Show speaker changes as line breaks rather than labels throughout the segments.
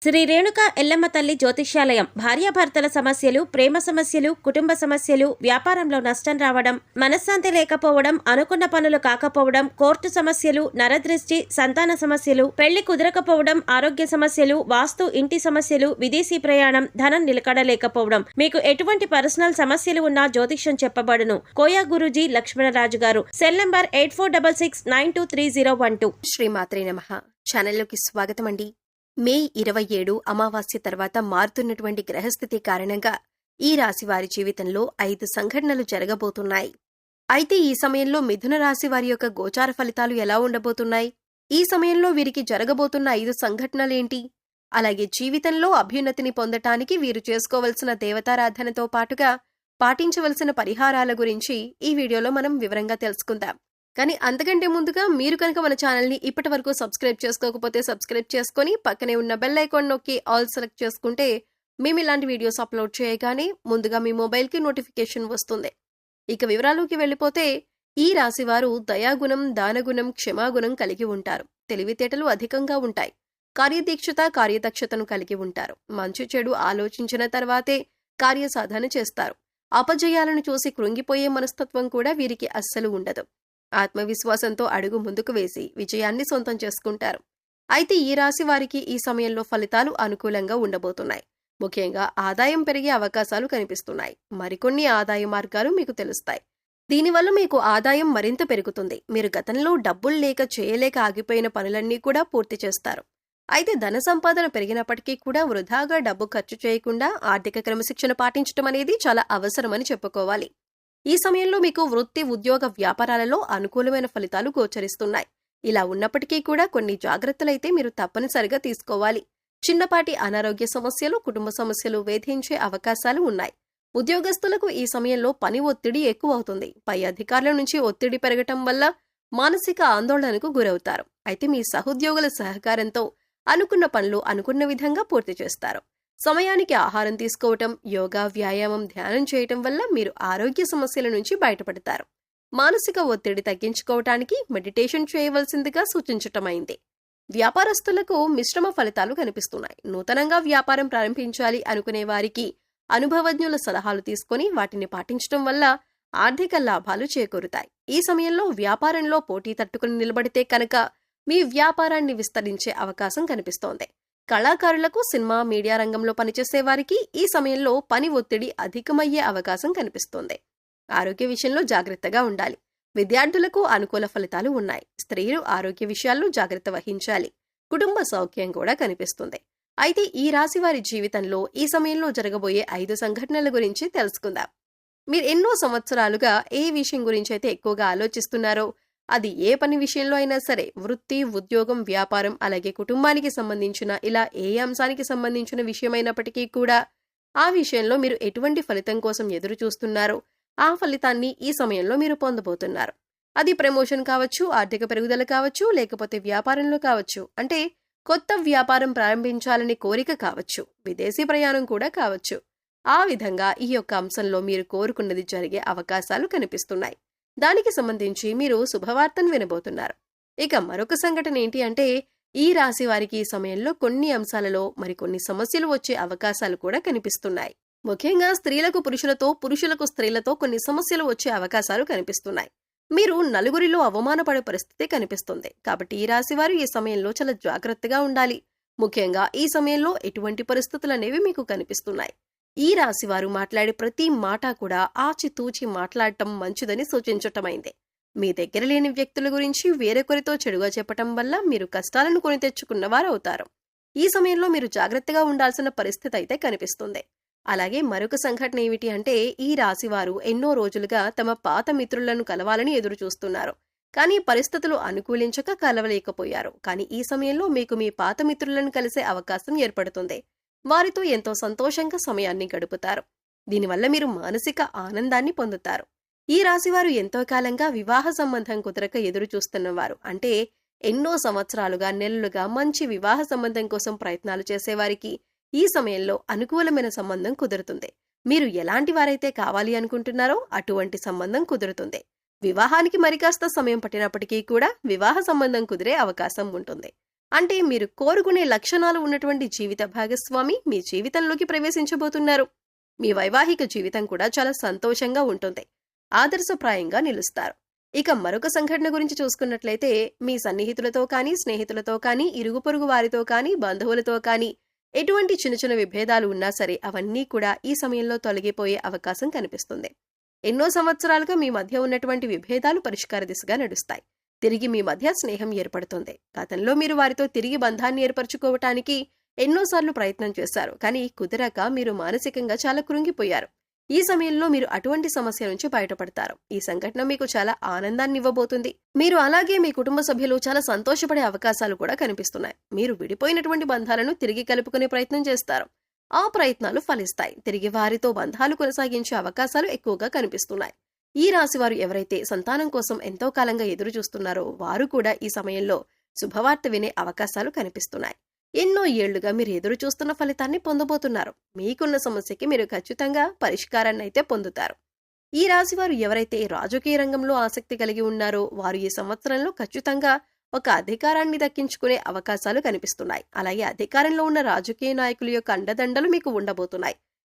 శ్రీ రేణుక ఎల్లమ్మ తల్లి జ్యోతిష్యాలయం భార్యాభర్తల సమస్యలు, ప్రేమ సమస్యలు, కుటుంబ సమస్యలు, వ్యాపారంలో నష్టం రావడం, మనశ్శాంతి లేకపోవడం, అనుకున్న పనులు కాకపోవడం, కోర్టు సమస్యలు, నరదృష్టి, సంతాన సమస్యలు, పెళ్లి కుదరకపోవడం, ఆరోగ్య సమస్యలు, వాస్తు, ఇంటి సమస్యలు, విదేశీ ప్రయాణం, ధనం నిలకడలేకపోవడం, మీకు ఎటువంటి పర్సనల్ సమస్యలు ఉన్నా జ్యోతిష్యం చెప్పబడును. కోయా గురూజీ లక్ష్మణరాజు గారు. Cell number 8466923012.
శ్రీమాత్రే నమః. ఛానల్లోకి స్వాగతం అండి. మే 27 అమావాస్య తర్వాత మారుతున్నటువంటి గ్రహస్థితి కారణంగా ఈ రాశి వారి జీవితంలో 5 సంఘటనలు జరగబోతున్నాయి. అయితే ఈ సమయంలో మిథున రాశి వారి యొక్క గోచార ఫలితాలు ఎలా ఉండబోతున్నాయి? ఈ సమయంలో వీరికి జరగబోతున్న 5 సంఘటనలేంటి? అలాగే జీవితంలో అభ్యున్నతిని పొందటానికి వీరు చేసుకోవలసిన దేవతారాధనతో పాటుగా పాటించవలసిన పరిహారాల గురించి ఈ వీడియోలో మనం వివరంగా తెలుసుకుందాం. కానీ అంతకంటే ముందుగా మీరు కనుక మన ఛానల్ని ఇప్పటి వరకు సబ్స్క్రైబ్ చేసుకోకపోతే సబ్స్క్రైబ్ చేసుకుని పక్కనే ఉన్న బెల్ ఐకాన్ నొక్కి ఆల్ సెలెక్ట్ చేసుకుంటే మేము ఇలాంటి వీడియోస్ అప్లోడ్ చేయగానే ముందుగా మీ మొబైల్కి నోటిఫికేషన్ వస్తుంది. ఇక వివరాల్లోకి వెళ్ళిపోతే ఈ రాశివారు దయాగుణం, దానగుణం, క్షమాగుణం కలిగి ఉంటారు. తెలివితేటలు అధికంగా ఉంటాయి. కార్యదీక్షత, కార్యదక్షతను కలిగి ఉంటారు. మంచి చెడు ఆలోచించిన తర్వాతే కార్యసాధన చేస్తారు. అపజయాలను చూసి కృంగిపోయే మనస్తత్వం కూడా వీరికి అస్సలు ఉండదు. ఆత్మవిశ్వాసంతో అడుగు ముందుకు వేసి విజయాన్ని సొంతం చేసుకుంటారు. అయితే ఈ రాశి వారికి ఈ సమయంలో ఫలితాలు అనుకూలంగా ఉండబోతున్నాయి. ముఖ్యంగా ఆదాయం పెరిగే అవకాశాలు కనిపిస్తున్నాయి. మరికొన్ని ఆదాయ మార్గాలు మీకు తెలుస్తాయి. దీనివల్ల మీకు ఆదాయం మరింత పెరుగుతుంది. మీరు గతంలో డబ్బులు లేక చేయలేక ఆగిపోయిన పనులన్నీ కూడా పూర్తి చేస్తారు. అయితే ధన సంపాదన పెరిగినప్పటికీ కూడా వృధాగా డబ్బు ఖర్చు చేయకుండా ఆర్థిక క్రమశిక్షణ పాటించడం అనేది చాలా అవసరమని చెప్పుకోవాలి. ఈ సమయంలో మీకు వృత్తి, ఉద్యోగ, వ్యాపారాలలో అనుకూలమైన ఫలితాలు గోచరిస్తున్నాయి. ఇలా ఉన్నప్పటికీ కూడా కొన్ని జాగ్రత్తలైతే మీరు తప్పనిసరిగా తీసుకోవాలి. చిన్నపాటి అనారోగ్య సమస్యలు, కుటుంబ సమస్యలు వేధించే అవకాశాలు ఉన్నాయి. ఉద్యోగస్తులకు ఈ సమయంలో పని ఒత్తిడి ఎక్కువ అవుతుంది. పై అధికారుల నుంచి ఒత్తిడి పెరగటం వల్ల మానసిక ఆందోళనకు గురవుతారు. అయితే మీ సహోద్యోగుల సహకారంతో అనుకున్న పనులు అనుకున్న విధంగా పూర్తి చేస్తారు. సమయానికి ఆహారం తీసుకోవటం, యోగా, వ్యాయామం, ధ్యానం చేయటం వల్ల మీరు ఆరోగ్య సమస్యల నుంచి బయటపడతారు. మానసిక ఒత్తిడి తగ్గించుకోవటానికి మెడిటేషన్ చేయవలసిందిగా సూచించటమైంది. వ్యాపారస్తులకు మిశ్రమ ఫలితాలు కనిపిస్తున్నాయి. నూతనంగా వ్యాపారం ప్రారంభించాలి అనుకునే వారికి అనుభవజ్ఞుల సలహాలు తీసుకుని వాటిని పాటించడం వల్ల ఆర్థిక లాభాలు చేకూరుతాయి. ఈ సమయంలో వ్యాపారంలో పోటీ తట్టుకుని నిలబడితే కనుక మీ వ్యాపారాన్ని విస్తరించే అవకాశం కనిపిస్తోంది. కళాకారులకు, సినిమా, మీడియా రంగంలో పనిచేసే వారికి ఈ సమయంలో పని ఒత్తిడి అధికమయ్యే అవకాశం కనిపిస్తోంది. ఆరోగ్య విషయంలో జాగ్రత్తగా ఉండాలి. విద్యార్థులకు అనుకూల ఫలితాలు ఉన్నాయి. స్త్రీలు ఆరోగ్య విషయాల్లో జాగ్రత్త వహించాలి. కుటుంబ సౌఖ్యం కూడా కనిపిస్తుంది. అయితే ఈ రాశి వారి జీవితంలో ఈ సమయంలో జరగబోయే 5 సంఘటనల గురించి తెలుసుకుందాం. మీరు ఎన్నో సంవత్సరాలుగా ఏ విషయం గురించి అయితే ఎక్కువగా ఆలోచిస్తున్నారో, అది ఏ పని విషయంలో అయినా సరే, వృత్తి, ఉద్యోగం, వ్యాపారం, అలాగే కుటుంబానికి సంబంధించిన ఇలా ఏ అంశానికి సంబంధించిన విషయమైనప్పటికీ కూడా ఆ విషయంలో మీరు ఎటువంటి ఫలితం కోసం ఎదురు చూస్తున్నారో ఆ ఫలితాన్ని ఈ సమయంలో మీరు పొందబోతున్నారు. అది ప్రమోషన్ కావచ్చు, ఆర్థిక పెరుగుదల కావచ్చు, లేకపోతే వ్యాపారంలో కావచ్చు, అంటే కొత్త వ్యాపారం ప్రారంభించాలని కోరిక కావచ్చు, విదేశీ ప్రయాణం కూడా కావచ్చు. ఆ విధంగా ఈ యొక్క అంశంలో మీరు కోరుకున్నది జరిగే అవకాశాలు కనిపిస్తున్నాయి. దానికి సంబంధించి మీరు శుభవార్తను వినబోతున్నారు. ఇక మరొక సంఘటన ఏంటి అంటే ఈ రాశి వారికి ఈ సమయంలో కొన్ని అంశాలలో మరికొన్ని సమస్యలు వచ్చే అవకాశాలు కూడా కనిపిస్తున్నాయి. ముఖ్యంగా స్త్రీలకు పురుషులతో, పురుషులకు స్త్రీలతో కొన్ని సమస్యలు వచ్చే అవకాశాలు కనిపిస్తున్నాయి. మీరు నలుగురిలో అవమానపడే పరిస్థితి కనిపిస్తుంది. కాబట్టి ఈ రాశి వారు ఈ సమయంలో చాలా జాగ్రత్తగా ఉండాలి. ముఖ్యంగా ఈ సమయంలో ఎటువంటి పరిస్థితులు అనేవి మీకు కనిపిస్తున్నాయి. ఈ రాశివారు మాట్లాడే ప్రతి మాట కూడా ఆచితూచి మాట్లాడటం మంచిదని సూచించటమైంది. మీ దగ్గర లేని వ్యక్తుల గురించి వేరొకరితో చెడుగా చెప్పటం వల్ల మీరు కష్టాలను కొని తెచ్చుకున్నవారు అవుతారు. ఈ సమయంలో మీరు జాగ్రత్తగా ఉండాల్సిన పరిస్థితి అయితే కనిపిస్తుంది. అలాగే మరొక సంఘటన ఏమిటి అంటే ఈ రాశివారు ఎన్నో రోజులుగా తమ పాత మిత్రులను కలవాలని ఎదురు చూస్తున్నారు. కానీ పరిస్థితులు అనుకూలించక కలవలేకపోయారు. కానీ ఈ సమయంలో మీకు మీ పాత మిత్రులను కలిసే అవకాశం ఏర్పడుతుంది. వారితో ఎంతో సంతోషంగా సమయాన్ని గడుపుతారు. దీనివల్ల మీరు మానసిక ఆనందాన్ని పొందుతారు. ఈ రాశివారు ఎంతో కాలంగా వివాహ సంబంధం కుదరక ఎదురు చూస్తున్నవారు, అంటే ఎన్నో సంవత్సరాలుగా, నెలలుగా మంచి వివాహ సంబంధం కోసం ప్రయత్నాలు చేసేవారికి ఈ సమయంలో అనుకూలమైన సంబంధం కుదురుతుంది. మీరు ఎలాంటి వారైతే కావాలి అనుకుంటున్నారో అటువంటి సంబంధం కుదురుతుంది. వివాహానికి మరికాస్త సమయం పట్టినప్పటికీ కూడా వివాహ సంబంధం కుదిరే అవకాశం ఉంటుంది. అంటే మీరు కోరుకునే లక్షణాలు ఉన్నటువంటి జీవిత భాగస్వామి మీ జీవితంలోకి ప్రవేశించబోతున్నారు. మీ వైవాహిక జీవితం కూడా చాలా సంతోషంగా ఉంటుంది. ఆదర్శప్రాయంగా నిలుస్తారు. ఇక మరొక సంఘటన గురించి చూసుకున్నట్లయితే మీ సన్నిహితులతో కానీ, స్నేహితులతో కానీ, ఇరుగు పొరుగు వారితో కానీ, బంధువులతో కానీ ఎటువంటి చిన్న చిన్న విభేదాలు ఉన్నా సరే అవన్నీ కూడా ఈ సమయంలో తొలగిపోయే అవకాశం కనిపిస్తుంది. ఎన్నో సంవత్సరాలుగా మీ మధ్య ఉన్నటువంటి విభేదాలు పరిష్కార దిశగా నడుస్తాయి. తిరిగి మీ మధ్య స్నేహం ఏర్పడుతుంది. గతంలో మీరు వారితో తిరిగి బంధాన్ని ఏర్పరచుకోవటానికి ఎన్నోసార్లు ప్రయత్నం చేశారు. కానీ కుదరక మీరు మానసికంగా చాలా కృంగిపోయారు. ఈ సమయంలో మీరు అటువంటి సమస్య నుంచి బయటపడతారు. ఈ సంఘటన మీకు చాలా ఆనందాన్ని ఇవ్వబోతుంది. మీరు అలాగే మీ కుటుంబ సభ్యులు చాలా సంతోషపడే అవకాశాలు కూడా కనిపిస్తున్నాయి. మీరు విడిపోయినటువంటి బంధాలను తిరిగి కలుపుకునే ప్రయత్నం చేస్తారు. ఆ ప్రయత్నాలు ఫలిస్తాయి. తిరిగి వారితో బంధాలు కొనసాగించే అవకాశాలు ఎక్కువగా కనిపిస్తున్నాయి. ఈ రాశివారు ఎవరైతే సంతానం కోసం ఎంతో కాలంగా ఎదురు చూస్తున్నారో వారు కూడా ఈ సమయంలో శుభవార్త వినే అవకాశాలు కనిపిస్తున్నాయి. ఎన్నో ఏళ్లుగా మీరు ఎదురు చూస్తున్న ఫలితాన్ని పొందబోతున్నారు. మీకున్న సమస్యకి మీరు ఖచ్చితంగా పరిష్కారాన్ని అయితే పొందుతారు. ఈ రాశివారు ఎవరైతే రాజకీయ రంగంలో ఆసక్తి కలిగి ఉన్నారో వారు ఈ సంవత్సరంలో ఖచ్చితంగా ఒక అధికారాన్ని దక్కించుకునే అవకాశాలు కనిపిస్తున్నాయి. అలాగే అధికారంలో ఉన్న రాజకీయ నాయకుల యొక్క అండదండలు మీకు ఉండబోతున్నాయి.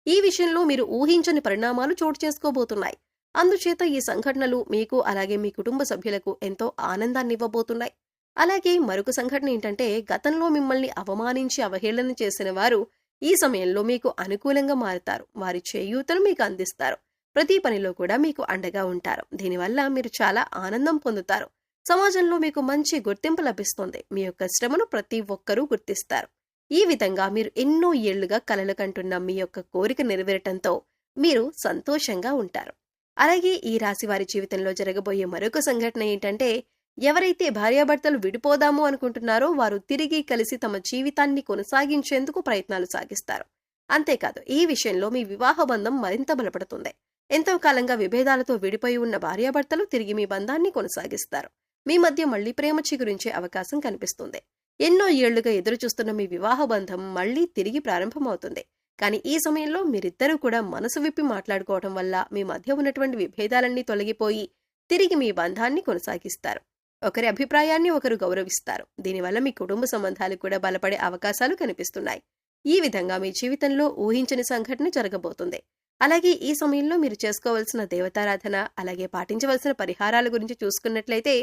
ఈ విషయంలో మీరు ఊహించని పరిణామాలు చోటు చేసుకోబోతున్నాయి. అందుచేత ఈ సంఘటనలు మీకు అలాగే మీ కుటుంబ సభ్యులకు ఎంతో ఆనందాన్ని ఇవ్వబోతున్నాయి. అలాగే మరొక సంఘటన ఏంటంటే గతంలో మిమ్మల్ని అవమానించి అవహేళన చేసిన వారు ఈ సమయంలో మీకు అనుకూలంగా మారుతారు. వారి చేయూతను మీకు అందిస్తారు. ప్రతి పనిలో కూడా మీకు అండగా ఉంటారు. దీనివల్ల మీరు చాలా ఆనందం పొందుతారు. సమాజంలో మీకు మంచి గుర్తింపు లభిస్తుంది. మీ యొక్క శ్రమను ప్రతి ఒక్కరూ గుర్తిస్తారు. ఈ విధంగా మీరు ఎన్నో ఏళ్లుగా కలలు కంటున్న మీ యొక్క కోరిక నెరవేరటంతో మీరు సంతోషంగా ఉంటారు. అలాగే ఈ రాశి వారి జీవితంలో జరగబోయే మరొక సంఘటన ఏంటంటే ఎవరైతే భార్యాభర్తలు విడిపోదాము అనుకుంటున్నారో వారు తిరిగి కలిసి తమ జీవితాన్ని కొనసాగించేందుకు ప్రయత్నాలు సాగిస్తారు. అంతేకాదు ఈ విషయంలో మీ వివాహ బంధం మరింత బలపడుతుంది. ఎంతో కాలంగా విభేదాలతో విడిపోయి ఉన్న భార్యాభర్తలు తిరిగి మీ బంధాన్ని కొనసాగిస్తారు. మీ మధ్య మళ్లీ ప్రేమ చిగురించే అవకాశం కనిపిస్తుంది. ఎన్నో ఏళ్లుగా ఎదురుచూస్తున్న మీ వివాహ బంధం మళ్లీ తిరిగి ప్రారంభమవుతుంది. కానీ ఈ సమయంలో మీరిద్దరూ కూడా మనసు విప్పి మాట్లాడుకోవడం వల్ల మీ మధ్య ఉన్నటువంటి విభేదాలన్నీ తొలగిపోయి తిరిగి మీ బంధాన్ని కొనసాగిస్తారు. ఒకరి అభిప్రాయాన్ని ఒకరు గౌరవిస్తారు. దీనివల్ల మీ కుటుంబ సంబంధాలు కూడా బలపడే అవకాశాలు కనిపిస్తున్నాయి. ఈ విధంగా మీ జీవితంలో ఊహించని సంఘటన జరగబోతుంది. అలాగే ఈ సమయంలో మీరు చేసుకోవాల్సిన దేవతారాధన అలాగే పాటించవలసిన పరిహారాల గురించి చూసుకున్నట్లయితే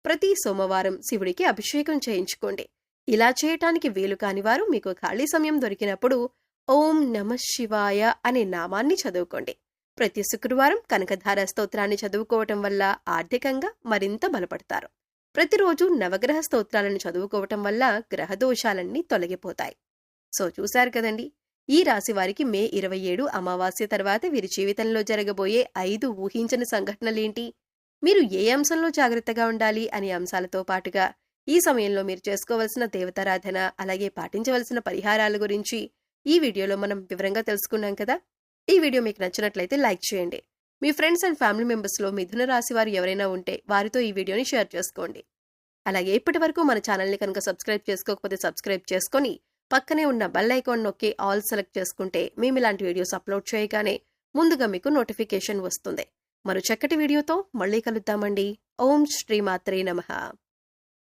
ప్రతి సోమవారం శివుడికి అభిషేకం చేయించుకోండి. ఇలా చేయటానికి వీలు కాని వారు మీకు ఖాళీ సమయం దొరికినప్పుడు ఓం నమః శివాయ అనే నామాన్ని చదువుకోండి. ప్రతి శుక్రవారం కనకధార స్తోత్రాన్ని చదువుకోవటం వల్ల ఆర్థికంగా మరింత బలపడతారు. ప్రతిరోజు నవగ్రహ స్తోత్రాలను చదువుకోవటం వల్ల గ్రహదోషాలన్నీ తొలగిపోతాయి. సో చూశారు కదండి, ఈ రాశి వారికి మే 27 అమావాస్య తర్వాత వీరి జీవితంలో జరగబోయే 5 ఊహించని సంఘటనలేంటి, మీరు ఏ అంశంలో జాగ్రత్తగా ఉండాలి అనే అంశాలతో పాటుగా ఈ సమయంలో మీరు చేసుకోవలసిన దేవతారాధన అలాగే పాటించవలసిన పరిహారాల గురించి ఈ వీడియోలో మనం వివరంగా తెలుసుకున్నాం కదా. ఈ వీడియో మీకు నచ్చినట్లయితే లైక్ చేయండి. మీ ఫ్రెండ్స్ అండ్ ఫ్యామిలీ మెంబర్స్లో మిథున రాశి వారు ఎవరైనా ఉంటే వారితో ఈ వీడియోని షేర్ చేసుకోండి. అలాగే ఇప్పటి వరకు మన ఛానల్ని కనుక సబ్స్క్రైబ్ చేసుకోకపోతే సబ్స్క్రైబ్ చేసుకొని పక్కనే ఉన్న బెల్ ఐకాన్ నొక్కి ఆల్ సెలెక్ట్ చేసుకుంటే మేము ఇలాంటి వీడియోస్ అప్లోడ్ చేయగానే ముందుగా మీకు నోటిఫికేషన్ వస్తుంది. మరో చక్కటి వీడియోతో మళ్ళీ కలుద్దామండి. ఓం శ్రీమాత్రే నమః.